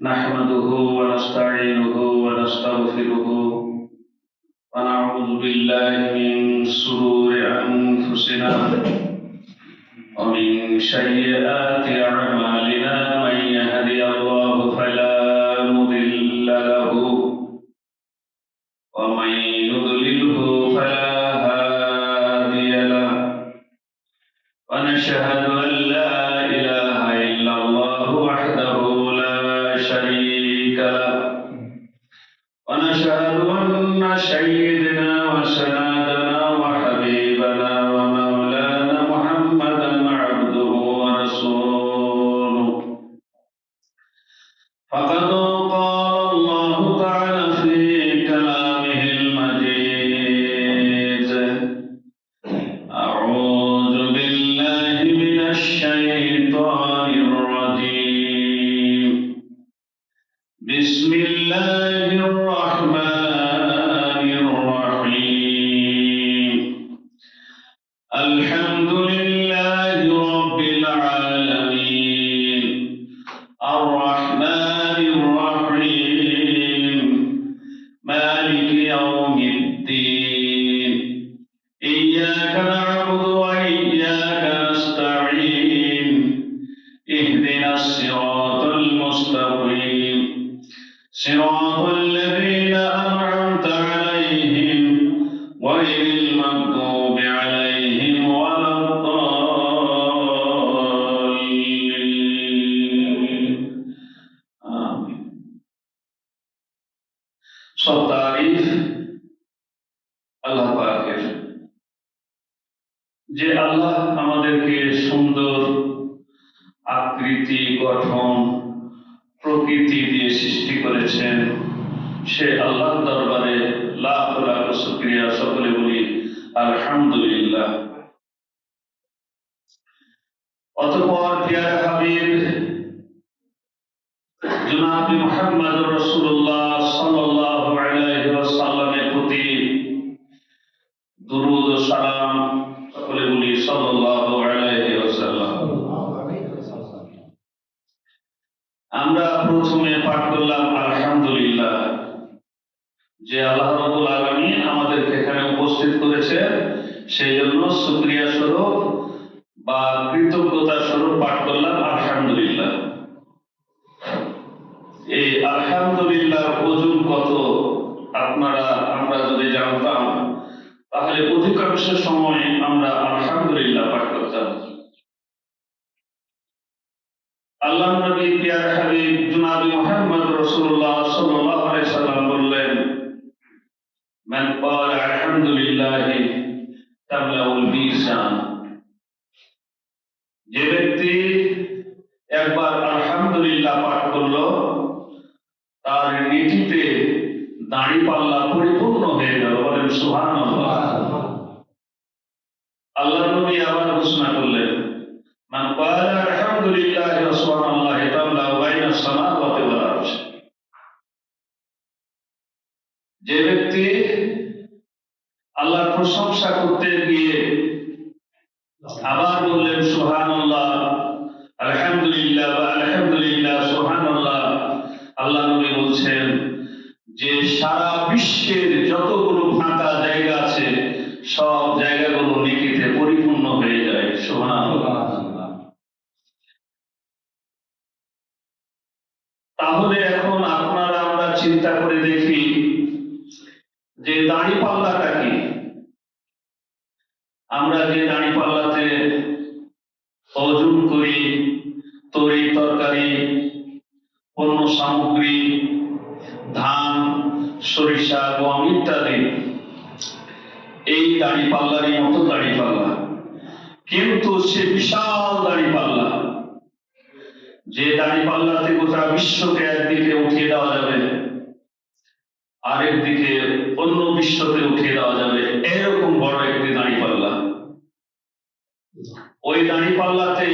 نحمده ونستعينه ونستغفره ونعوذ بالله من شرور أنفسنا ومن سيئات أعمالنا من يهدي الله فلا مضل له ومن يضلله فلا هادي له ونشهد أن لا إله إلا الله وحده لا شريك له ونشهد أن سيدنا وسندنا وحبيبنا ومولانا محمدا عبده ورسوله فقد قال الله تعالى في كلامه المجيد أعوذ بالله من الشيطان الرجيم بسم الله الرحمن الرحيم الحمد لله رب العالمين الرحمن الرحيم مالك يوم الدين إياك نعبد وإياك نستعين اهدنا الصراط المستقيم صراط الذين أنعمت عليهم غير المغضوب عليهم ولا الضالين آمين সব তারিফ আল্লাহ পাকের যে আল্লাহ আমাদেরকে সুন্দর আকৃতি গঠন প্রকৃতি দিয়ে সৃষ্টি করেছেন সে আল্লাহর দরবারে লাখ লাখ শুকরিয়া সকলে বলি আলহামদুলিল্লাহ। অতঃপর প্রিয় হাবিব জনাব মুহাম্মদ রাসূলুল্লাহ সাল্লাল্লাহু আলাইহি ওয়াসাল্লামের প্রতি দুরূদ ও সালাম সকলে বলি সাল্লাল্লাহু আলাইহি ওয়াসাল্লাম। আমরা প্রথমে পাঠ করলাম আলহামদুলিল্লাহ, যে আল্লাহ রাব্বুল আলামিন আমাদেরকে এখানে উপস্থিত করেছে সেই জন্য শুকরিয়া স্বরূপ বা কৃতজ্ঞতা স্বরূপ পাঠ করলাম আলহামদুলিল্লাহ। এই আলহামদুলিল্লাহ ওজন কত আমরা যদি জানতাম তাহলে অধিকাংশ সময় আমরা আলহামদুলিল্লাহ পাঠ করতাম। আল্লাহ নবী প্রিয় হাবিব জনাব মুহাম্মদ রাসূলুল্লাহ সাল্লাল্লাহু আলাইহি সাল্লাম বললেন, মান ক্বালা আলহামদুলিল্লাহ তামলাউল মিজান, যে ব্যক্তি একবার আলহামদুলিল্লাহ পাঠ করলো তার নেকিতে দাঁড়িপাল্লা পরিপূর্ণ হয়ে গেল। বলেন সুবহানাল্লাহ। আল্লাহ নবী আবার ঘোষণা করলেন, মান ক্বালা আলহামদুলিল্লাহ ওয়া সুবহানাল্লাহ তামলাউ বাইনাস সামাওয়াতি ওয়াল আরশ, যে ব্যক্তি আল্লাহর প্রশংসা করতে গিয়ে আবার বললেন সুবহানাল্লাহ আলহামদুলিল্লাহ বা আলহামদুলিল্লাহ সুবহানাল্লাহ, আল্লাহ নবী বলছেন যে সারা বিশ্বের যতগুলো ফাঁকা জায়গা আছে সব জায়গাগুলো নেকিতে পরিপূর্ণ হয়ে যায়। সুবহানাল্লাহ। তাহলে এখন আপনারা আমরা চিন্তা করে দেখি যে দাঁড়িপাল্লাটা কি। আমরা যে দাঁড়িপাল্লাতে ওজন করি, তরি তরকারি, পণ্য সামগ্রী, ধান, সরিষা, গম ইত্যাদি, এই দাঁড়িপাল্লারই মতো দাঁড়িপাল্লা, কিন্তু সে বিশাল দাঁড়িপাল্লা, যে দাঁড়িপাল্লাতে গোটা বিশ্বকে একদিকে উঠিয়ে দেওয়া যাবে, আরেকদিকে অন্য বিশ্বকে উঠিয়ে দেওয়া যাবে, এরকম বড় একটি দাঁড়িপাল্লা। ওই দাঁড়িপাল্লাতে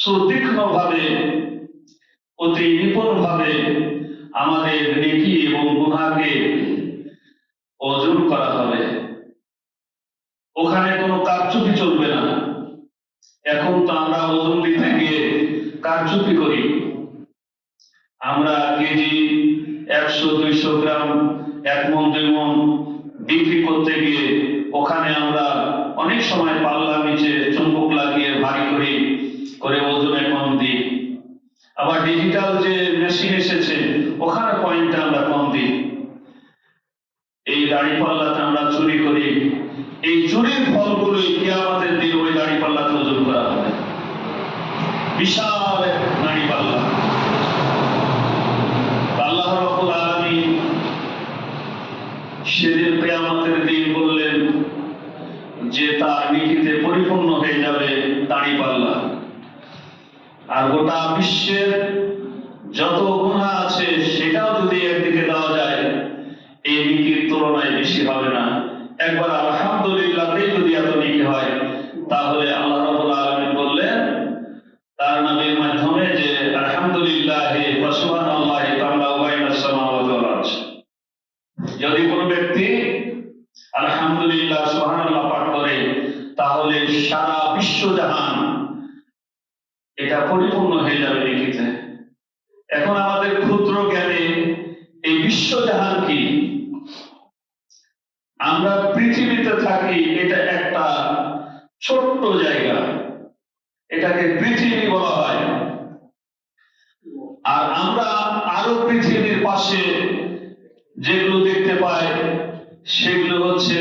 সুতীক্ষ্ণ ভাবে অতি নিপুণ ভাবে আমাদের নেকি এবং গুনাহকে ওজন করা হবে। ওখানে কোনো কারচুপি চলবে না। এখন তো আমরা ওজন দিতে গিয়ে কারচুপি করি। আমরা কেজি 100-200 গ্রাম 1 মণ 2 মণ বিক্রি করতে গিয়ে ওখানে আমরা অনেক সময় পাল্লা নিচে চুম্বক লাগিয়ে ভারী করে ওজনে কম দিই। আবার ডিজিটাল যে মেশিন এসেছে ওখানে পয়েন্টটা আমরা কম দিই। এই দাড়ি পাল্লাতে আমরা চুরি করি। এই চুরির ফলগুলোই কিয়ামতের দিন ওই দাড়ি পাল্লাতে ওজন করা হবে। বিশাল এক দাড়ি পাল্লা। আল্লাহ রাব্বুল আলামিন সেদিন কিয়ামতের দিন বললেন যে তার নেকিতে পরিপূর্ণ হয়ে যাবে দাড়ি পাল্লা। আর গোটা বিশ্বের যত গুনাহ আছে সেটাও যদি একদিকে দেওয়া যায় এই নেকির তুলনায় বেশি হবে না। একবার আলহামদুলিল্লাহ যদি এত নেকি হয় তাহলে আল্লাহ রাব্বুল আলামিন বললেন তার নবীর মাধ্যমে যে আলহামদুলিল্লাহি ওয়া সুবহানাল্লাহি তাআলা বাইনাস সামাওয়াতি ওয়াল আরদ। যদি কোনো ব্যক্তি আলহামদুলিল্লাহ সুবহানাল্লাহ পাঠ করে তাহলে সারা বিশ্বজাহান এটা পরিপূর্ণ হয়ে যাবে নেকিতে। এখন আমাদের ক্ষুদ্র জ্ঞানে এই বিশ্বজাহান কি? আমরা পৃথিবীতে থাকি, এটা একটা ছোট্ট জায়গা, এটাকে পৃথিবী বলা হয়। আর আমরা আরো পৃথিবীর পাশে যেগুলো দেখতে পাই সেগুলো হচ্ছে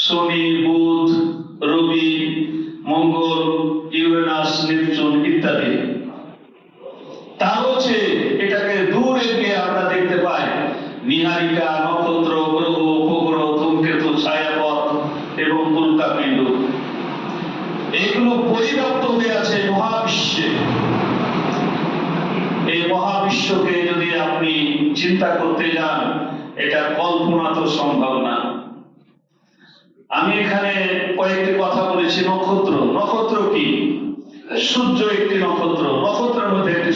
শনি, বুধ, রবি, মঙ্গল, ইউরেনাস, নেপচুন ইত্যাদি। তার হচ্ছে এটাকে দূরে গিয়ে আমরা দেখতে পাই নীহারিকা, নক্ষত্র, গ্রহ, উপগ্রহ, ধূমকেতু, ছায়াপথ এবং উল্কাপিণ্ড। এগুলো পরিব্যাপ্ত হয়ে আছে মহাবিশ্বে। এই মহাবিশ্বকে যদি আপনি চিন্তা করতে যান এটা কল্পনা তো সম্ভব না। আমি এখানে কয়েকটি কথা বলেছি। নক্ষত্র কি? সূর্য একটি নক্ষত্র, নক্ষত্রের মধ্যে একটি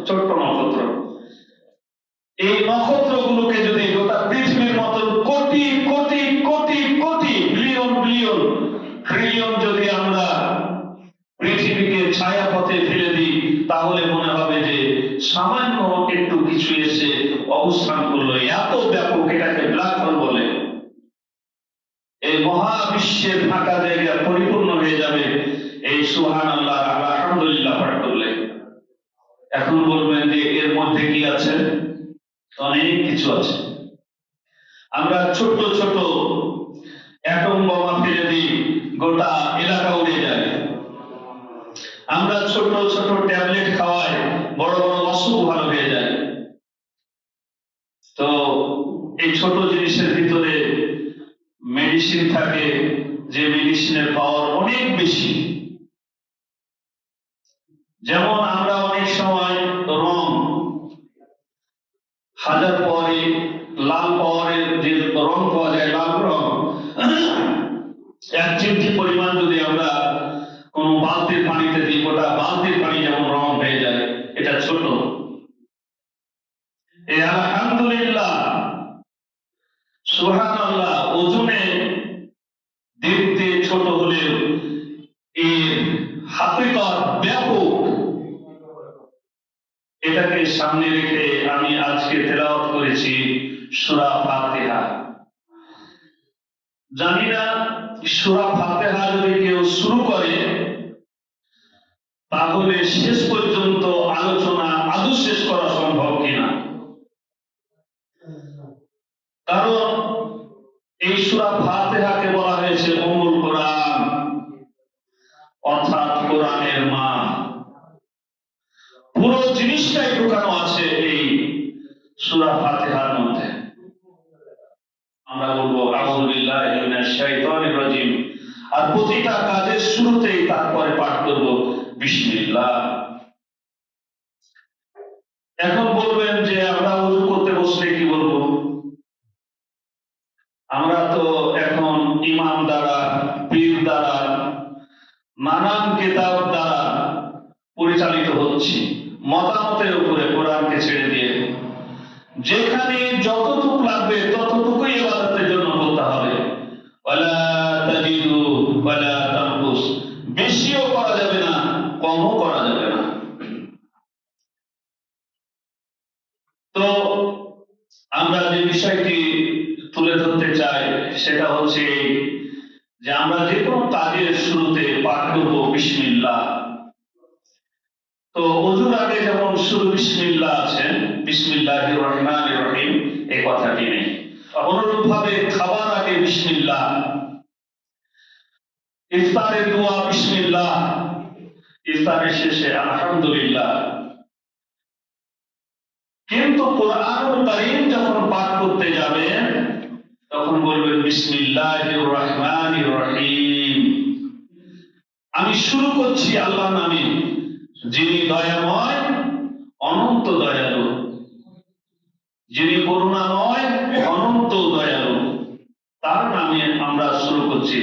ছোট্ট নক্ষত্র। এই নক্ষত্রগুলোকে যদি গোটা পৃথিবীর মতন crore crore crore crore billion billion trillion যদি আমরা পৃথিবীকে ছায়াপথে ফেলে দিই তাহলে মনে হবে যে সামান্য একটু কিছু এসে অবস্থান করলো। এত ব্যাপক, এটাকে ব্ল্যাক হোল বলে। এই মহাবিশ্বের ফাঁকা জায়গা পরিপূর্ণ হয়ে যাবে এই সুবহানাল্লাহ আলহামদুলিল্লাহ পাঠ করলে। এখন বলবেন যে এর মধ্যে কি আছে? অনেক কিছু আছে। আমরা ছোট ছোট অ্যাটম বোমা ফেলে দিই, গোটা এলাকা উড়ে যায়। আমরা ছোট ছোট ট্যাবলেট খাওয়াই, বড় বড় অসুখ ভালো হয়ে যায়। তো এই ছোট জিনিসের ভিতরে মেডিসিন থাকে, যে মেডিসিনের পাওয়ার অনেক বেশি। যেমন আমরা অনেক সময় রং হাজার পরে লাল পাওয়ারের যে রং পাওয়া যায়, লাল রং 1 চিমটি পরিমাণ যদি আমরা কোন বালতির পানিতে দিই, গোটা বালতির পানি যেমন রং হয়ে যায়। এটা ছোট। এই আলহামদুলিল্লাহ সুবহানাল্লাহ ওজনে দেখতে ছোট হলেও এর হাকিকত ব্যাপক। এটাকে সামনে রেখে আমি আজকে তেলাওয়াত করেছি সূরা ফাতিহা। জানি না সূরা ফাতিহা যদি কেউ শুরু করে তাহলে শেষ পর্যন্ত আলোচনা আদৌ শেষ করা সম্ভব কিনা। কারণ এই সূরা ফাতিহাকে বলা হয়েছে উম্মুল কোরআন, অর্থাৎ কোরআনের মা। পুরো জিনিসটাই ঢুকানো আছে এই সূরা ফাতিহার মধ্যে। আমরা বলবো আউযু বিল্লাহি মিনাশ শাইতানির রাজিম, আর প্রতিটা কাজের শুরুতেই তারপরে পাঠ করব বিসমিল্লাহ। এখন বলবেন যে আমরা ওযু করতে বসলে কি বলবো? আমরা তো এখন ইমাম দ্বারা, পীর দ্বারা, নানান কিতাব দ্বারা পরিচালিত হচ্ছি, মতামতের উপরে কোরআনকে ছেড়ে দিয়ে। যেখানে যতটুকু লাগবে ততটুকুই ইবাদতের জন্য করতে হবে। ওয়ালা তাজিদু ওয়ালা তানকুস, বেশিও করা যাবে না, কমও করা যাবে না। তো আমরা যে বিষয়টি তুলে ধরতে চাই সেটা হচ্ছে এই, যে আমরা যে কোনো কাজের শুরুতে পাঠ করব বিসমিল্লাহ। তো ওযুর আগে যেমন শুরু বিসমিল্লাহ আছে, বিসমিল্লাহির রহমানির রহিম, এই কথাটি নেই। অনুরূপভাবে খাবার আগে বিসমিল্লাহ, ইফতারের দোয়া বিসমিল্লাহ, ইফতারের শেষে আলহামদুলিল্লাহ। কিন্তু কোরআনুল কারীম যখন পাঠ করতে যাবেন তখন বলবেন বিসমিল্লাহির রহমানির রহিম। আমি শুরু করছি আল্লাহর নামে, যিনি দয়াময় অনন্ত দয়ালু, যিনি করুণাময় অনন্ত দয়ালু, তার নামে আমরা শুরু করছি।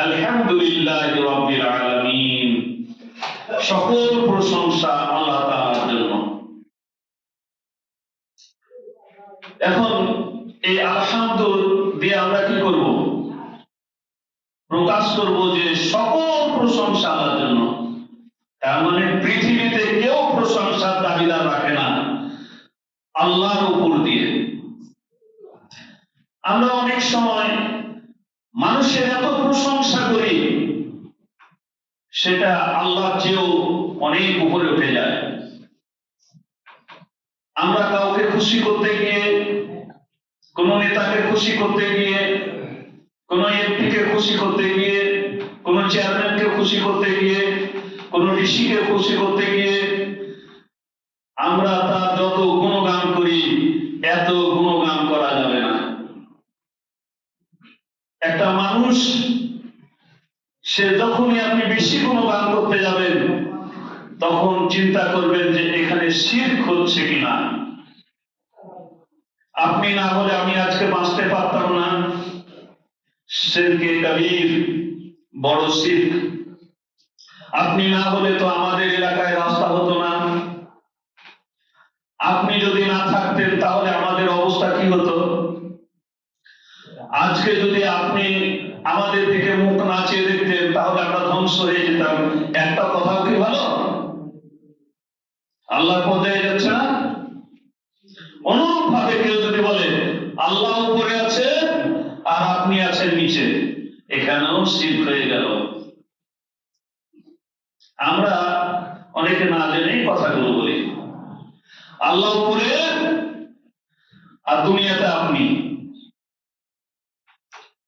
আলহামদুলিল্লাহি রাব্বিল আলামিন, সকল প্রশংসা আল্লাহ তাআলার জন্য। এখন এই আলহামদু দিয়ে আমরা কি করব? প্রকাশ করব যে সকল প্রশংসা আল্লাহর জন্য। তার মানে পৃথিবীতে কেউ প্রশংসার দাবিদার রাখে না আল্লাহর উপর দিয়ে। আমরা অনেক সময় মানুষের এত প্রশংসা করি, সেটা আল্লাহর চেয়েও অনেক উপরে উঠে যায়। আমরা কাউকে খুশি করতে গিয়ে, কোন নেতাকে খুশি করতে গিয়ে, কোন এমপিকে খুশি করতে গিয়ে, কোন চেয়ারম্যানকে খুশি করতে গিয়ে, কোন ঋষিকে খুশি করতে গিয়ে আমরা তার যত গুণগান করি, এত গুণগান করা যাবে না। একটা মানুষ, সে যখনই আপনি বেশি গুণগান করতে যাবেন তখন চিন্তা করবেন যে এখানে শিরক হচ্ছে কিনা। আপনি না হলে আমি আজকে বাঁচতে পারতাম না, শিরকে কবির, বড় শিরক। আপনি না হলে তো আমাদের এলাকায় রাস্তা হতো না, আপনি যদি না থাকতেন তাহলে আমাদের অবস্থা কি হতো। আজকে যদি আপনি আমাদের দিকে মুখ না চেয়ে দেখতেন তাহলে আমরা ধ্বংস হয়ে যেতাম। একটা কথাও কি ভালো? আল্লাহ পথে যাচ্ছে না। অনুরূপ ভাবে কেউ যদি বলে আল্লাহ উপরে আছে আর আপনি আছেন নিচে, এখানেও শিরক হয়ে গেল। আমরা অনেকে না জেনেই কথাগুলো বলি, আল্লাহ উপরে আর দুনিয়াতে আপনি।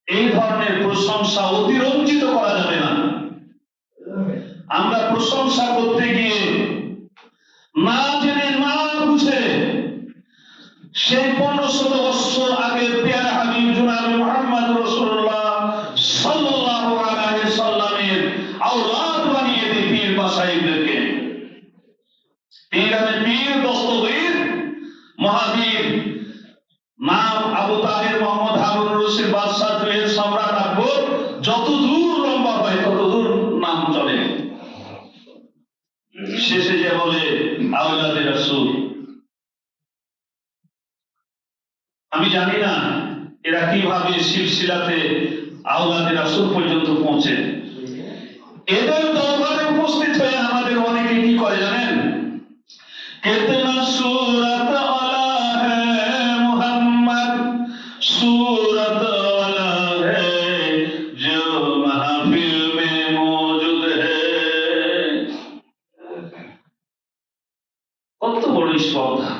এই ধরনের প্রশংসা অতিরঞ্জিত করা যাবে না। আমরা প্রশংসা করতে গিয়ে না জেনে না বুঝে সেই 1500 বছর আগের পেয়ারা হাবিব জনাব মুহাম্মদ রাসূলুল্লাহ সাল্লাল্লাহু আলাইহি সাল্লামের আওলাদ বানিয়ে দিই পীর মাশায়েখদেরকে। পীর দস্তগীর মহাবীর নাম আবু তাহির মোহাম্মদ হারুন রশিদ বাদশাহ জুয়েল সম্রাট আকবর, যত দূর লম্বা হয় তত দূর নাম চলে। শেষে যে বলে আওলাদে রাসূল। আমি জানি না এরা কিভাবে সিলসিলাতে আওলাদে রাসূল পর্যন্ত পৌঁছে। এদের দরবারে উপস্থিত হয়ে আমাদের অনেকে কি করে জানেন? কিতনা সূরত ওয়ালা হ্যায় মুহাম্মদ, सूरत वाला है जो महफिल में मौजूद है। কত বড় স্পর্ধা!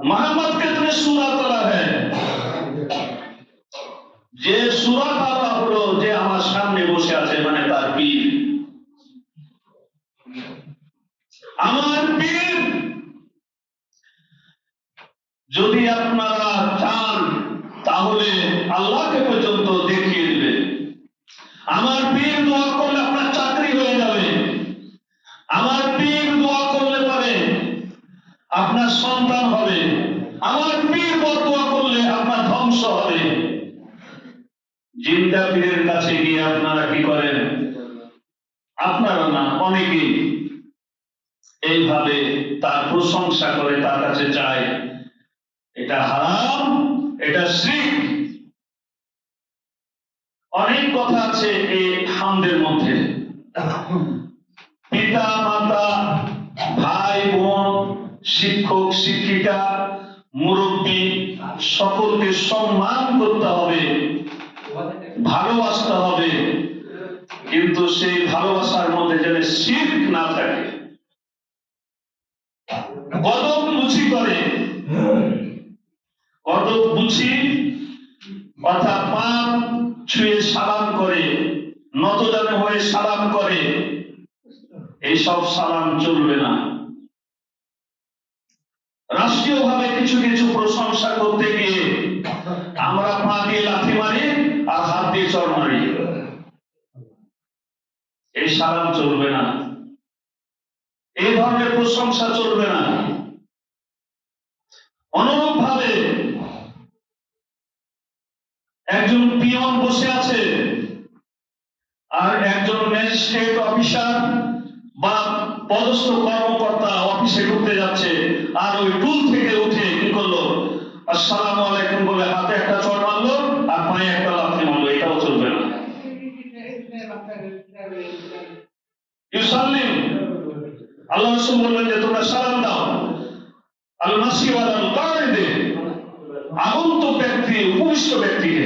মোহাম্মদ কিতনে सूरत वाला है, যে सूरत वाला হলো যে আমার সামনে বসে আছে, মানে তার পীর। আমার পীর যদি আপনারা চান তাহলে আল্লাহকে পর্যন্ত দেখিয়ে দিবে। আমার পীর দোয়া করলে আপনার চাকরি হয়ে যাবে, আমার পীর দোয়া করলে পারে আপনার সন্তান হবে, আমার পীর দোয়া করলে আপনার ধ্বংস হবে। জিন্দা পীরের কাছে গিয়ে আপনারা কি করেন? আপনারা না, অনেকেই এইভাবে তার প্রশংসা করে, তার কাছে চায়। এটা হারাম, এটা শিরক। অনেক কথা আছে এই হামদের মধ্যে। পিতা মাতা, ভাই বোন, শিক্ষক শিক্ষিকা মুরব্বী সকলকে সম্মান করতে হবে, ভালোবাসতে হবে, কিন্তু সেই ভালোবাসার মধ্যে যেন শিরক না থাকে। কদম মুচি করে, কদম মুচি অর্থাৎ পা ছুঁয়ে সালাম করে, নতজানু হয়ে সালাম করে, এইসব সালাম চলবে না। রাষ্ট্রীয়ভাবে কিছু কিছু প্রশংসা করতে গিয়ে আমরা পা দিয়ে লাথি মারি আর হাত দিয়ে চড় মারি, এই সালাম চলবে না, এই ধরনের প্রশংসা চলবে না। অনুরূপ ভাবে একজন পিয়ন বসে আছে আর একজন ম্যাজিস্ট্রেট অফিসার বা পদস্থ কর্মকর্তা অফিসে ঢুকতে যাচ্ছে, আর ওই টুল থেকে উঠে কি করলো, আসসালামু আলাইকুম বলে হাতে একটা চড় মারলো আর পায়ে একটা লাথি মারলো, এটাও চলবে না। ইউসাল্লিম, আল্লাহ রাসূল বললেন যে তোমরা সালাম দাও। আল মাসি ওয়াল কারিদে, আগন্তুক ব্যক্তি উপবিষ্ট ব্যক্তিকে,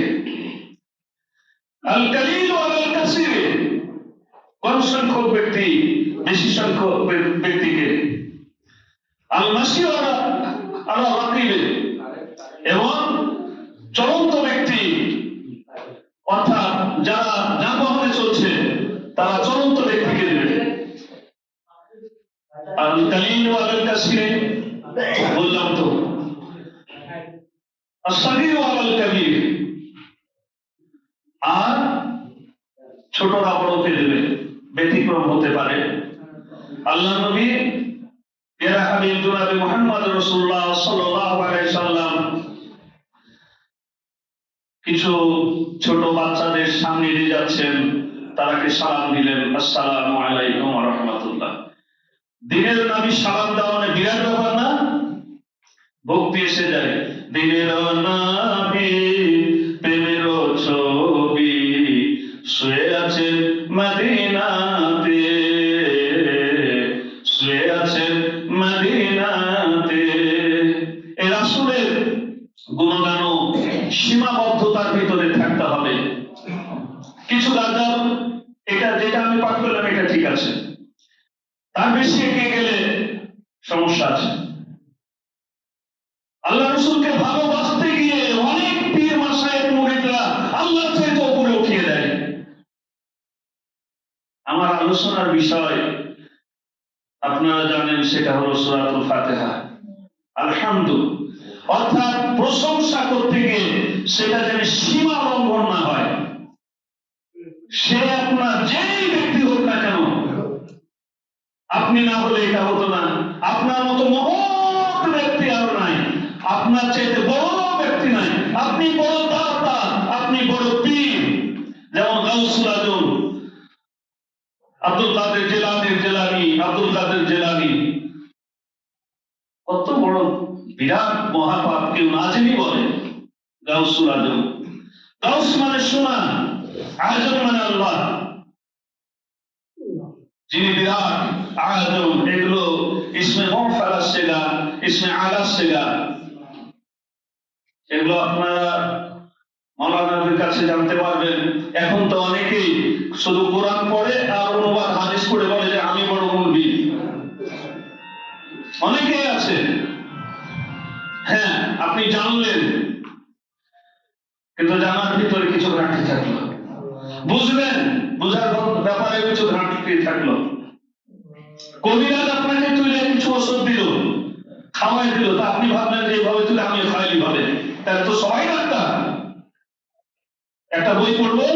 আল কালিল ওয়াল কাসির, কম সংখ্যক ব্যক্তি বেশি সংখ্যক ব্যক্তিকে, আল মাসি আলা রাকিবে, এবং চলন্ত ব্যক্তি অর্থাৎ যারা যানবাহনে চলছে তারা চলন্ত ব্যক্তিকে দেবে। আল কালিল ওয়াল কাসির বললাম তো, as-saghir ওয়াল কাবীর, আর ছোটরা বড়কে দেবে, ব্যতিক্রম হতে পারে। আল্লাহ নবী প্যারা হাবিব জনাবে মুহাম্মদ রাসূলুল্লাহ সাল্লাল্লাহু আলাইহি সাল্লাম কিছু ছোট বাচ্চাদের সামনে দিয়ে যাচ্ছেন, তারাকে সালাম দিলেন, আসসালামু আলাইকুম ওয়া রাহমাতুল্লাহ। দিনের নবী সালাম দেওয়া মানে বিরাট ব্যাপার না? ভক্তি এসে যায়। দিনের নবী প্রেমের ছবি শুয়ে আছেন মদিনাতে, শুয়ে আছেন মদিনাতে। এই রাসূলের গুণগান সীমাবদ্ধতার ভিতরে থাকতে হবে। কিছু গাজাল, এটা যেটা আমি পাঠ করলাম এটা ঠিক আছে, তার বেশি এগিয়ে গেলে সমস্যা আছে। আল্লাহ রাসূলকে ভালোবাসতে গিয়ে অনেক পীর মাশায়েখ মুরিদরা আল্লাহর চাইতে উপরে উঠিয়ে দেয়। আমার আলোচনার বিষয় আপনারা জানেন, সেটা হলো সূরাতুল ফাতিহা। আলহামদুলিল্লাহ, অর্থাৎ প্রশংসা করতে গিয়ে সেটা যেন সীমা লঙ্ঘন না হয়। সে আপনার যেই ব্যক্তি হোক না কেন, আপনি না হলে এটা হতো না। আপনার মতো মহৎ ব্যক্তি আর নাই, আপনার চাইতে বড় ব্যক্তি নাই। আপনি বড় দাতা, আপনি বড় পীর। যেমন গাউসুল আজম আব্দুল কাদের জিলানী, আব্দুল কাদের জিলানী কত বড় বিরাট মহাপাপ, কেউ নাজেনি বলে গাউসুল আজম। গাউস মানে সোনা, আজম মানে আল্লাহ, যিনি বিরাট আজম। এগুলো ইসমে মুফাল আসছেগা, ইসমে আলা আসছেগা, এগুলো আপনারা মাওলানাদের কাছে জানতে পারবেন। এখন তো অনেকেই শুধু কোরআন পড়ে আর অনুবাদ হাদিস পড়ে বলে যে আমি বড় মুলবি, অনেকেই আছে। হ্যাঁ, আপনি জানলেন, কিন্তু জানার ভিতরে কিছু ঘাটতি থাকলো, বুঝলেন, বুঝার ব্যাপারে কিছু ঘাটতি থাকলো। কবিরাজ আপনাকে তুলে কিছু ওষুধ দিল, খাওয়াই দিল, তা আপনি ভাবলেন যে এইভাবে তুলে আমি খাইলি ভাবে, তাহলে তো সবাই ডাক্তার। একটা বই পড়বো,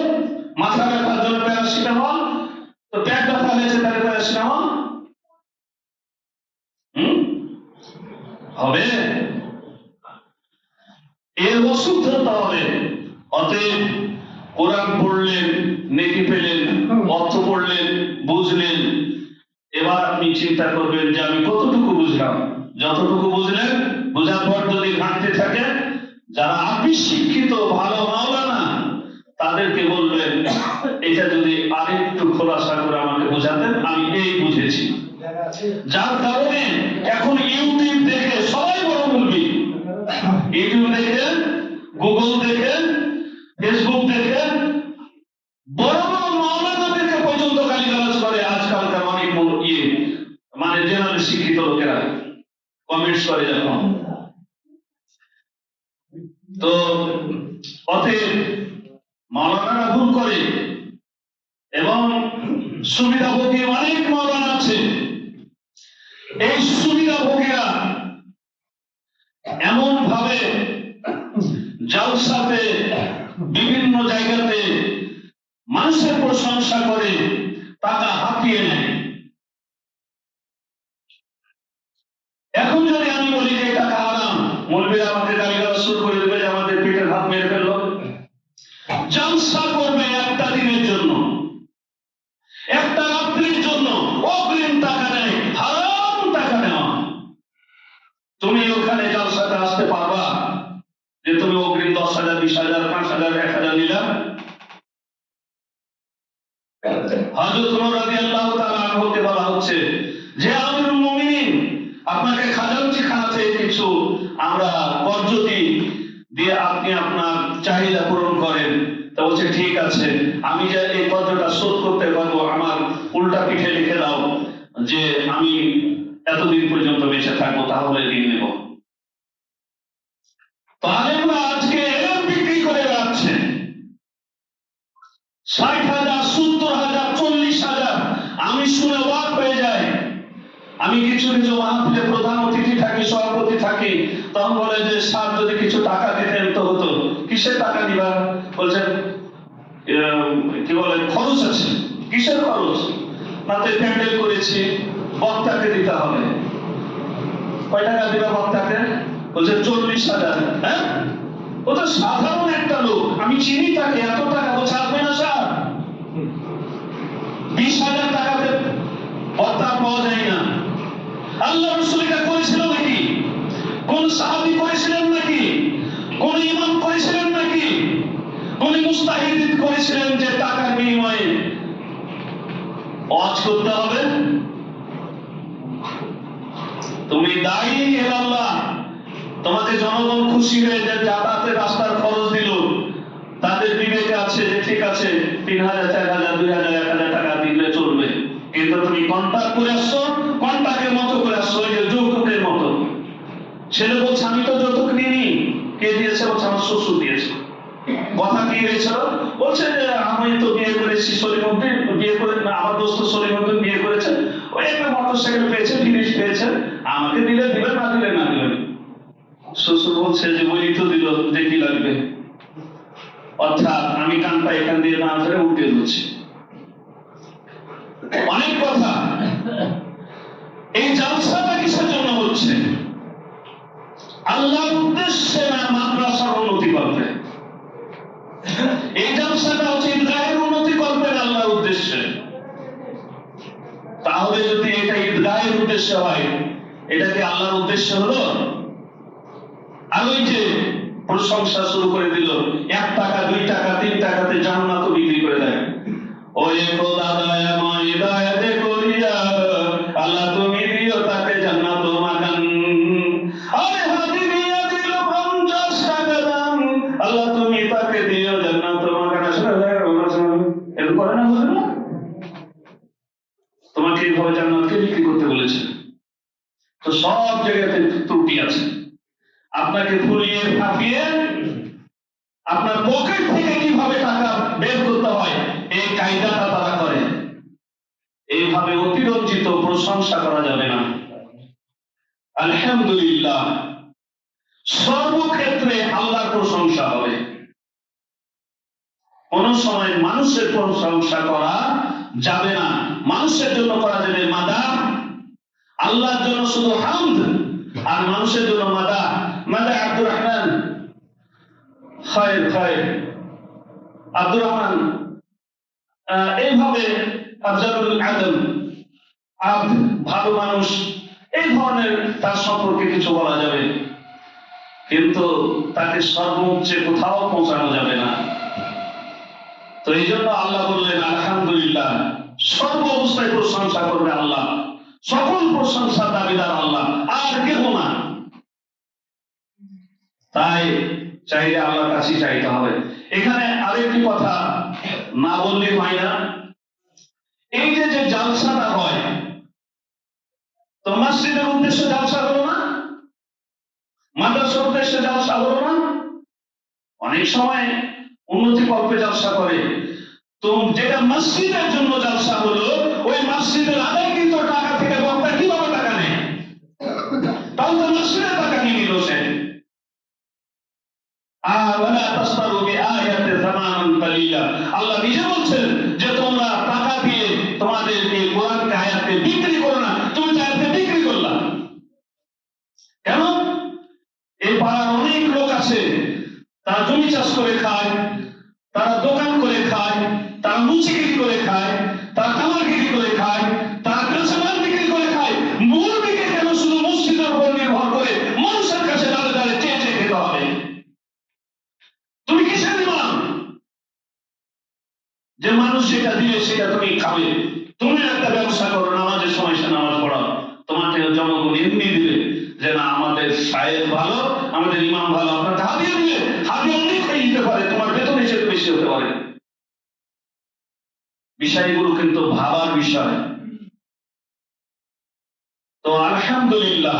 মাথা ব্যথার জন্য প্যারাসিটামল, তো পেট ব্যথা হয়েছে তাহলে প্যারাসিটামল হবে, এর ওষুধ ধরতে হবে। অতএব কোরআন পড়লেন, নেকি পেলেন, অর্থ পড়লেন, বুঝলেন, এবার আপনি চিন্তা করবেন যে আমি কতটুকু বুঝলাম। যতটুকু বুঝলেন, বোঝার পর যদি ঘাটতি থাকে, যারা আপনি শিক্ষিত ভালো মাওলানা, তাদেরকে বলবেন এটা যদি আরেকটু খোলাসা করে আমাকে বোঝাতেন, আমি এই বুঝেছি। যার কারণে এখন ইউটিউব শিক্ষিত লোকেরা কমেন্টস করে যখন। তো অতএব মাওলানারা ভুল করে, এবং সুবিধাভোগী অনেক মাওলানা আছে। এই সুবিধাভোগীরা এমন ভাবে জালসাতে বিভিন্ন জায়গাতে মানুষের প্রশংসা করে, টাকা হাতিয়ে নেয়। এখন যদি আমি বলি যে এটা হারাম, মৌলবীরা আমাদের গালিগালাজ শুরু করে দেবে যে আমাদের পেটের ভাত মেরে ফেললো। জালসা করবে একটা দিনের জন্য, একটা রাত্রির জন্য, অগ্রিম টাকা নেয়, হারাম টাকা নেওয়া। তুমি ওখানে জালসাতে আসতে পারবা যে তুমি অগ্রিম 10,000, 20,000, 5,000, 1,000 নিলাম? হযরত ওমর রাদিয়াল্লাহু তাআলা আনহুকে বলা হচ্ছে যে আমিরুল মুমিনিন, আপনাকে খাজাঞ্চি খানা থেকে কিছু আমরা কর্জতি দিয়ে আপনি আপনার চাহিদা পূরণ করেন। তা বলছে ঠিক আছে, আমি যে এই কর্জটা শোধ করতে পারবো, আমার উল্টা পিঠে লিখে দাও যে আমি এতদিন পর্যন্ত বেঁচে থাকবো, তাহলে ঋণ নেব। তালেমরা আজকে এলম বিক্রি করে বেড়াচ্ছেন, 60,000, 70,000, 40,000। আমি শুনে অবাক হয়ে যাই। আমি কিছু কিছু মাহফিলে প্রধান অতিথি থাকি, সভাপতি থাকি, তখন বলে যে স্যার যদি কিছু টাকা দিতেন তো হতো। কিসের টাকা দিবা? বলছেন কি বলে খরচ আছে। কিসের খরচ? না তো প্যান্ডেল করেছি, বক্তাকে দিতে হবে। কয় টাকা দিবা বক্তাকে? বলছে 40,000। হ্যাঁ, ও তো সাধারণ একটা লোক, আমি চিনি তাকে, এত টাকা বলছে আসবে না স্যার। 20,000 টাকাতে বক্তা পাওয়া যায় না। আল্লাহ রাসূল এটা করেছিল নাকি? কোন সাহাবী করেছিলেন নাকি? কোন ইমাম করেছিলেন নাকি? কোন মুস্তাহিদ করেছিলেন যে টাকার বিনিময়ে ওয়াজ করতে হবে? তুমি দায়ী ইলাল্লাহ। তোমাকে জনগণ খুশি হয়ে যে যাতায়াতের রাস্তার খরচ দিল, তাদের বিবেকে আছে যে ঠিক আছে 3,000, 4,000, 2,000, 1,000 টাকা দিলে চলবে। কিন্তু তুমি কন্ট্রাক্ট করে আসছো, কন্ট্রাক্টের মতো করে আসছো, ওই যে যৌতুকের মতো। ছেলে বলছে আমি তো যৌতুক নিইনি। কে দিয়েছে? বলছে আমার শ্বশুর দিয়েছে। কথা কি হয়েছিল? বলছে যে আমি তো বিয়ে করেছি, সলিমউদ্দিন বিয়ে করে না, আমার দোস্ত সলিমউদ্দিন বিয়ে করেছে, ওই একটা মোটরসাইকেল পেয়েছে, জিনিস পেয়েছে, আমাকে দিলে দিবে, না দিলে না দিবে। শ্বশুর বলছে যে ওই তো দিল, দেখি লাগবে। অর্থাৎ আমি কানটা এখান দিয়ে না ধরে উঠে দিচ্ছি। অনেক কথা। এই জালসাটা কিসের জন্য হচ্ছে? আল্লাহর উদ্দেশ্যে না, মাদ্রাসার উন্নতি করবে। এই জালসাটা হচ্ছে ঈদগাহের উন্নতি করবেন আল্লাহর উদ্দেশ্যে। তাহলে যদি এটা ঈদগাহের উদ্দেশ্যে হয়, এটা কি আল্লাহর উদ্দেশ্য হলো? আর ওই যে প্রশংসা শুরু করে দিল, 1 টাকা, 2 টাকা, 3 টাকাতে জান্নাত বিক্রি করে দেয়। ওই খোদা দয়াময় দয়াতে করিয়া আল্লাহ তুমি দিও তাকে জান্নাত মাকান। আরে হাতি দিয়া দিল 50 টাকা দাম, আল্লাহ তুমি তাকে দিও জান্নাত মাকান। এরকম করে না? বুঝলো? তোমাকে এইভাবে জান্নাতকে বিক্রি করতে বলেছে। তো সব জায়গাতে ত্রুটি আছে। আপনাকে ফুলিয়ে ফাঁপিয়ে আপনার পকেট থেকে কিভাবে টাকা বের করতে হয়, এই কায়দাটা তারা করে। এইভাবে অতিরঞ্জিত প্রশংসা করা যাবে না। আলহামদুলিল্লাহ, সর্বক্ষেত্রে আল্লাহর প্রশংসা হবে। কোন সময় মানুষের প্রশংসা করা যাবে না। মানুষের জন্য করা যাবে মাদাহ, আল্লাহর জন্য শুধু হামদ, আর মানুষের জন্য মাদাহ। মাদাহ আব্দুর রহমান, খায়ের খায়ের আব্দুর রহমান, এইভাবে আফজালুল আদম, আব্দ ভালো মানুষ, এই ধরনের তার সম্পর্কে কিছু বলা যাবে, কিন্তু তাকে সর্বোচ্চে কোথাও পৌঁছানো যাবে না। তো এই জন্য আল্লাহ বললেন আলহামদুলিল্লাহ, সর্ব অবস্থায় প্রশংসা করবে আল্লাহ, সকল প্রশংসা দাবিদার আল্লাহ, আর কেউ না। তাই চাইলে আল্লাহর কাছে চাইতে হবে। এখানে আরেকটি কথা না বললে হয় না। এই যে জালসাটা হয়, তো মসজিদের উদ্দেশ্যে জালসা হলো না, মাদ্রাসার উদ্দেশ্যে জালসা হলো না। অনেক সময় উন্নতি কল্পে জালসা করে, তো যেটা মসজিদের জন্য জালসা হলো, ওই মসজিদের আদায় কিন্তু টাকা থেকে বক্তা কিভাবে টাকা নেয়? তাও তো মসজিদের টাকা নিয়ে নিল সে। আল্লাহ নিজে বলছেন যে তোমরা টাকা দিয়ে তোমাদেরকে কোরআনকে আয়াতকে বিক্রি করো না। তুমি তো আয়াতকে বিক্রি করলা কেন? এই পাড়ার অনেক লোক আছে, তারা জমি চাষ করে খায়, তারা দোকান করে খায়, তারা মুচিগিরি করে খায়, তারা কামারগিরি করে খায়, তারা কাঁচামাল বিক্রি করে খায়। মুরগিকে কেন শুধু মসজিদের উপর নির্ভর করে মানুষের কাছে দাঁড়ে দাঁড়িয়ে চেয়ে চেয়ে খেতে হবে? তুমি কিসের ইমান যে মানুষ যেটা দিলে সেটা তুমি খাবে? তুমি একটা ব্যবসা করো, নামাজের সময় সে নামাজ পড়াও, তোমাকে জনগণ এমনি দিবে যে না আমাদের সাহেব ভালো, আমাদের ইমাম ভালো, আপনাকে হাদিয়া দিলে হাদিয়া অনেক হয়ে যেতে পারে, তোমার বেতন হিসেবে বেশি হতে পারে। বিষয়গুলো কিন্তু ভাবার বিষয়। তো আলহামদুলিল্লাহ,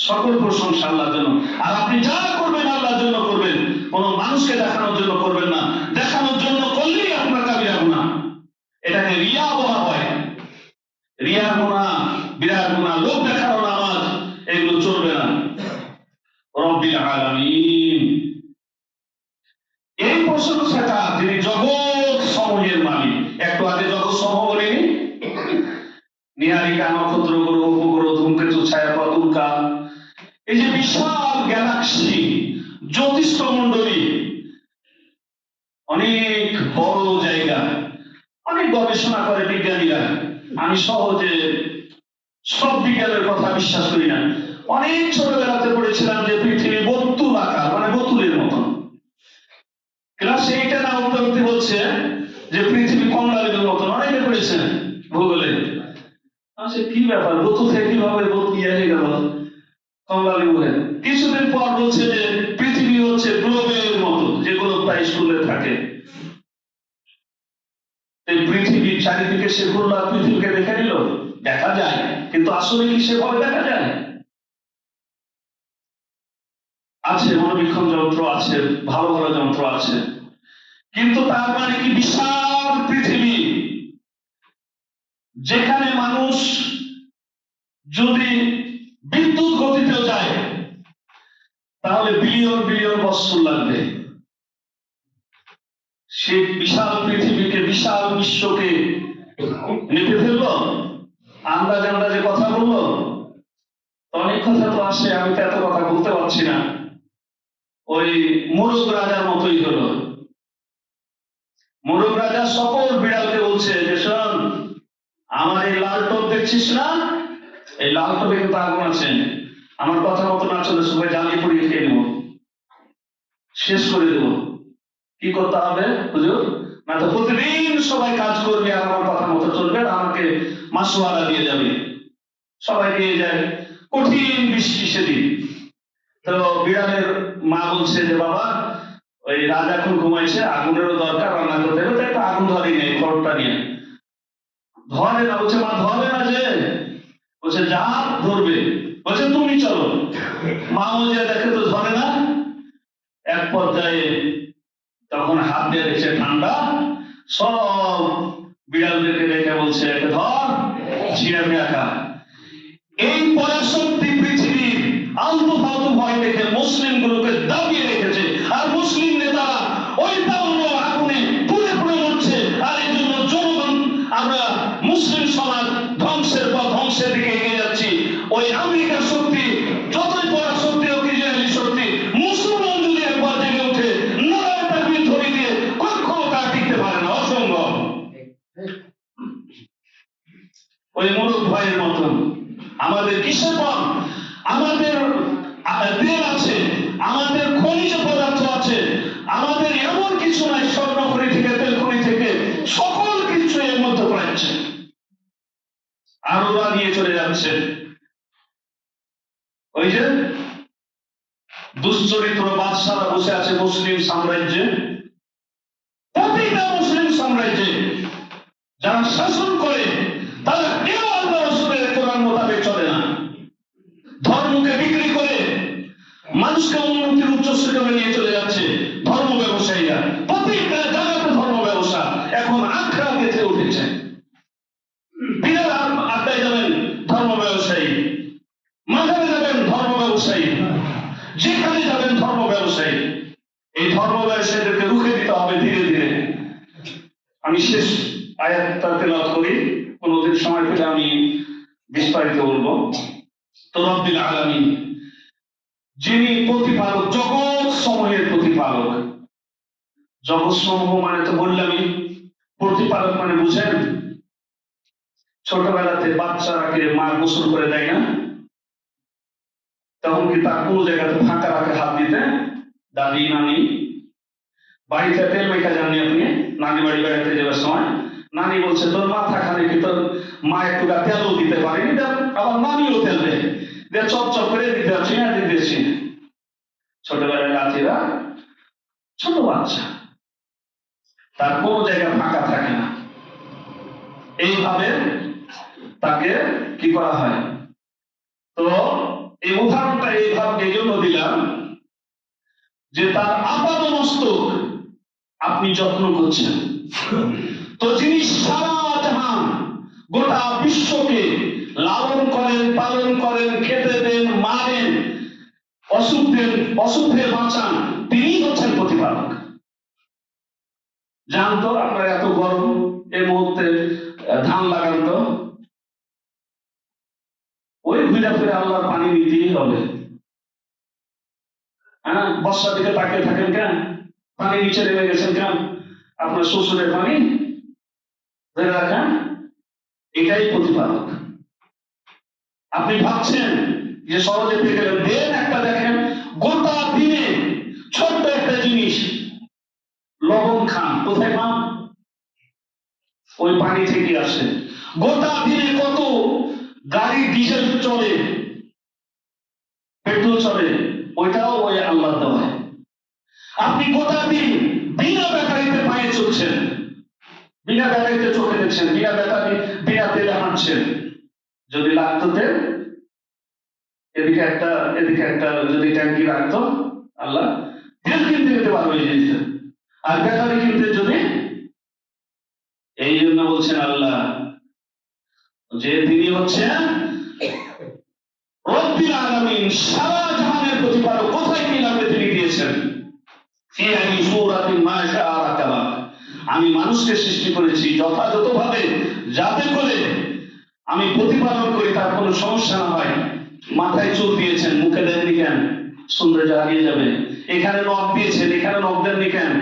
সকল প্রশংসা আল্লাহর জন্য। আর আপনি যা করবেন আল্লাহর জন্য করবেন, কোন মানুষকে দেখানোর জন্য করবেন না। দেখানোর জন্য করলেই আপনার কাবিরা গুনাহ। এটাকে রিয়া বলা হয়। রিয়া গুনাহ, বিরাট গুনাহ, লোক দেখানো নামাজ, এগুলো চলবে না। রব্বিল আলামিন এই প্রশংসাটা, যিনি জগৎ সমূহের মালিক। একটু আগে জগৎ সমূহ বলিনি? নিহারিকা, নক্ষত্র, গ্রহ, উপগ্রহ, ধূমকেতু, ছায়াপথ, উল্কা, এই যে বিশাল গ্যালাক্সি, জ্যোতিষ্ক মন্ডলী, অনেক বড় জায়গা, অনেক গবেষণা করে বিজ্ঞানীরা। আমি সহজে সব বিজ্ঞানের কথা বিশ্বাস করি না। অনেক ছোটবেলাতে পড়েছিলাম যে পৃথিবী বর্তুল আকার, মানে বোতলের মতন। ক্লাস 8 না উত্তরটি বলছে যে পৃথিবী কমলা লেবুর মতন। অনেকে পড়েছেন ভূগোলে। আচ্ছা, কি ব্যাপার, বোতল থেকে কিভাবে বোতল হয়ে গেল কমলা লেবু? কিছুদিন পর বলছে যে পৃথিবী হচ্ছে গ্লোবের মতো, যেগুলো প্রায় স্কুলে থাকে। পৃথিবীর চারিদিকে সে ঘুরলো, পৃথিবীকে দেখে নিল। দেখা যায়, কিন্তু আসলে কি সেভাবে দেখা যায়? আছে মনোবীক্ষণ যন্ত্র আছে, ভালো ভালো যন্ত্র আছে, কিন্তু তার মানে কি বিশাল পৃথিবী, যেখানে মানুষ যদি বিদ্যুৎ গতিতেও যায় তাহলে বিলিয়ন বিলিয়ন বছর লাগবে। সে বিশাল পৃথিবীকে, বিশাল বিশ্বকে মেপে ফেললো, আন্দাজে আন্দাজে কথা বললো। অনেক কথা তো আসে, আমি তো এত কথা বলতে পারছি না। ওই মোরগ রাজার মতোই হলো। মোরগ রাজা সকল বিড়ালকে বলছে যে শোন, আমার এই লাল টপ দেখছিস না, এই লাল টপে কিন্তু আগুন আছে, আমার কথা মতো না চলে সবাই জ্বালিয়ে পুড়িয়ে খেয়ে নেব, শেষ করে দেব। কি করতে হবে হুজুর? না তো প্রতিদিন সবাই কাজ করবে আর আমার কথা মতো চলবে, আর আমাকে মাসওয়ালা দিয়ে যাবে। সবাই দিয়ে যায়, কঠিন বৃষ্টি সেদিন। তো বিড়ালের মা বলছে যে বাবা, ওই রাজা এখন ঘুমাইছে, আগুনেরও দরকার, রান্না করতে হবে, তাই তো আগুন ধরি নেই, খড়টা নিয়ে ধরে না। বলছে মা ধরে না যে? বলছে যা ধরবে। বলছে তুমি চলো। মা যে দেখে তো ধরে না। এক পর্যায়ে তখন হাত দিয়ে দেখছে ঠান্ডা, সব বিড়ালদেরকে দেখে বলছে একে ধর, ছিঁড়ে রাখা। এই পরাশক্তি পৃথিবীর আলতু ফালতু ভয় দেখে মুসলিম গুলোকে দাবিয়ে রেখেছে, আর মুসলিম নেতারা ওই দাউনো আগুনে পুড়ে পুড়ে মরছে। আর এই জন্য জনগণ, আমরা মুসলিম সমাজ ধ্বংসের পর ধ্বংসের দিকে এগিয়ে যাচ্ছি। ওই আমেরিকার শক্তি যতই পরাশক্তি হোক, ইসরায়েলি শক্তি, মুসলমান যদি একবার জেগে উঠে নারায় তাকবীর ধরে দিয়ে কখনো তা টিকতে পারে না, অসম্ভব। ওই মোরগ ভয়ের মতন আমাদের কিসের পর? আমাদের তেল আছে, আমাদের খনিজ পদার্থ আছে, আমাদের এমন কিছু নাই, স্বর্ণ খনি থেকে, তেল খনি থেকে, সকল কিছু এর মধ্যে পড়াচ্ছে, আর ওরা নিয়ে চলে যাচ্ছে। ওই যে দুশ্চরিত্র বাদশারা বসে আছে মুসলিম সাম্রাজ্যে, প্রতিটা মুসলিম সাম্রাজ্যে যারা শাসন করে তারা কেউ আল্লাহ রাসূলের কোরআন মোতাবেক চলে না। ধর্মকে বিক্রি করে মানুষকে উন্নতির উচ্চশিখরে নিয়ে চলে যাচ্ছে ধর্ম ব্যবসায়ীরা। প্রত্যেকটা জায়গাতে ধর্ম ব্যবসা এখন আখড়া গেছে উঠেছে। বিরাট আড্ডায় যাবেন ধর্ম ব্যবসায়ী, মাজারে যাবেন ধর্ম ব্যবসায়ী, যেখানে যাবেন ধর্ম ব্যবসায়ী। এই ধর্ম ব্যবসায়ীদেরকে রুখে দিতে হবে ধীরে ধীরে। আমি শেষ আয়াতটা তেলাওয়াত করি, কোনদিন সময় পেলে আমি বিস্তারিত বলবো। তো রব্বিল আলামিন যিনি প্রতিপালক, জগৎ সমূহের প্রতিপালক। জগৎ সমূহ মানে তো বললামই, প্রতিপালক মানে বুঝেন, ছোটবেলাতে বাচ্চাকে মা গোসল করে দেয় না, তখন কি তার কোনো জায়গাতে ফাঁকা রাখে হাত দিতে? দাদি নানি বাড়িতে তেল মেখা যাননি আপনি নানি বাড়ি বেড়াতে যাওয়ার সময়, নানি বলছে তোর মাথা খানে কি তোর মা একটু তেলও দিতে পারেনি, আবার নানিও তেল দেয়, চপ করে দিতে চিনা দিতেছি। ছোটবেলায় নাতিরা, ছোট বাচ্চা, তার কোনো জায়গা ফাঁকা থাকে না, এইভাবে তাকে কি করা হয়। তো এই উদাহরণটা এইভাবে এই জন্য দিলাম যে তার আপাদমস্তক আপনি যত্ন করছেন। তো যিনি সারা জাহান গোটা বিশ্বকে লালন করেন, পালন করেন, খেতে দেন, মারেন, অসুখে বাঁচান, তিনি হচ্ছেন প্রতিপালক। জানতো আপনার এত গরম, এই মুহূর্তে ধান লাগান তো ওই ঘুরে ফিরে আল্লাহর পানি নিতেই হবে। হ্যাঁ, বর্ষার দিকে তাকিয়ে থাকেন কেন? পানি নিচে নেমে গেছেন কেন? আপনার শ্বশুরের পানি ধরে রাখেন, এটাই প্রতিপালক। আপনি ভাবছেন যে সহজে পেয়ে গেলেন, দেন একটা দেখেন গোটা দিনে ছোট্ট একটা জিনিস লবণ খান, কোথায় পান? ওই পানি থেকে আসে। গোটা দিনে কত গাড়ি ডিজেল চলে, পেট্রোল চলে, ওইটাও ওই আল্লাহ দেওয়া। আপনি গোটা দিন বিনা ব্যাটারিতে পায়ে চলছেন, বিনা ব্যাটারিতে চোখে দেখছেন, বিনা ব্যাটারি বিনা তেলে হাঁটছেন। যদি লাগতো তেল, এদিকে একটা যদি ট্যাঙ্কি রাখতো আল্লাহ, তেল কিনতে যেতে পারবে এই জিনিসটা, আর ব্যাটারি কিনতে যদি। এই জন্য বলছেন আল্লাহ যে তিনি হচ্ছেন রব্বিল আলামিন, সারা জাহানের প্রতিপালক। কোথায় কি লাগবে তিনি দিয়েছেন। আমি মানুষকে সৃষ্টি করেছি যথাযথভাবে, যাতে করে আমি প্রতিপালন করি, তার কোনো সমস্যা না হয়। মাথায় চুল দিয়েছেন, মুখে দেননি কেন? সৌন্দর্য হারিয়ে যাবে। এখানে নখ দিয়েছেন, এখানে নখ দেননি কেন?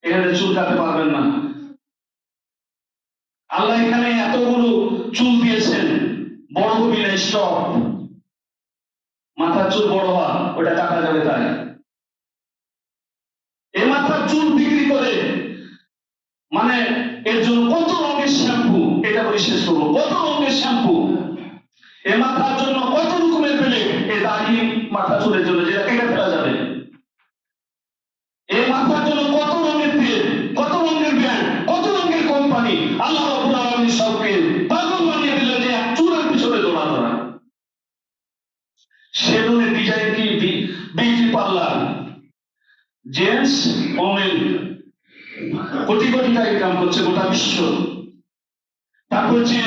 এখানে চুল কাটতে পারবেন না। আল্লাহ এখানে এতগুলো চুল দিয়েছেন, বড় হবি না, স্টপ, মাথার চুল বড় হওয়া, ওটা কাটা যাবে। তাই এই মাথার চুল বিক্রি করে মানে এর জন্য কত রঙের শ্যাম্পু, এটা শেষ করবো, কত রঙের শ্যাম্পু, এ মাথার জন্য কত রকমের পেলে, এ দাড়ি মাথা চুলের জন্য যেটা কেটে ফেলা যাবে, এই মাথার জন্য কত রঙের তেল, কত রঙের ব্র্যান্ড, কত রঙের কোম্পানি। আল্লাহ রাব্বুল আলামিন সবকে পাগল বানিয়ে দিলেন যে এক চুলের পিছনে দৌড়াদৌড়া। সেলুনের ডিজাইন কি, beauty parlour, gents women, crore crore টাকা ইনকাম করছে গোটা বিশ্ব। তারপর যে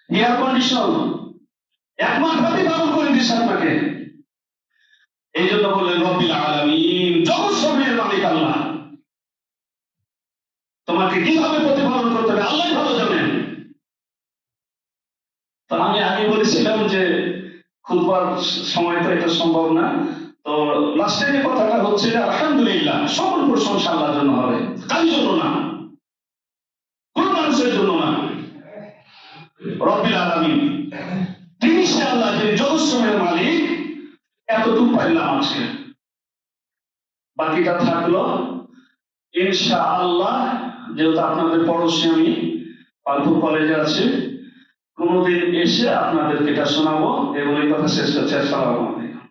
এয়ার কন্ডিশন, একমাত্রই পালন করে দিয়েছে আপনাকে। এই জন্য বললেন রব্বিল আলামিন, জগৎ সমূহের মালিক আল্লাহ। তোমাকে কিভাবে প্রতিপালন করতে হবে আল্লাহ ভালো জানেন। তো আমি আগে বলেছিলাম যে খুতবার সময় তো এটা সম্ভব না। তো লাস্টে যে কথাটা হচ্ছে যে আলহামদুলিল্লাহ, সকল প্রশংসা আল্লাহর জন্য হবে, কার জন্য না, কোন মানুষের জন্য না। রব্বিল আলামিন তিনি সে আল্লাহ যিনি জগৎ সমূহের মালিক। এতটুকু পাইলাম আজকে, বাকিটা থাকলো ইনশাআল্লাহ। যেহেতু আপনাদের পড়োশি আমি, পালপুর কলেজে আছি, কোনদিন এসে আপনাদেরকে এটা শোনাবো এবং এই কথা শেষ করছি। আসসালামু আলাইকুম।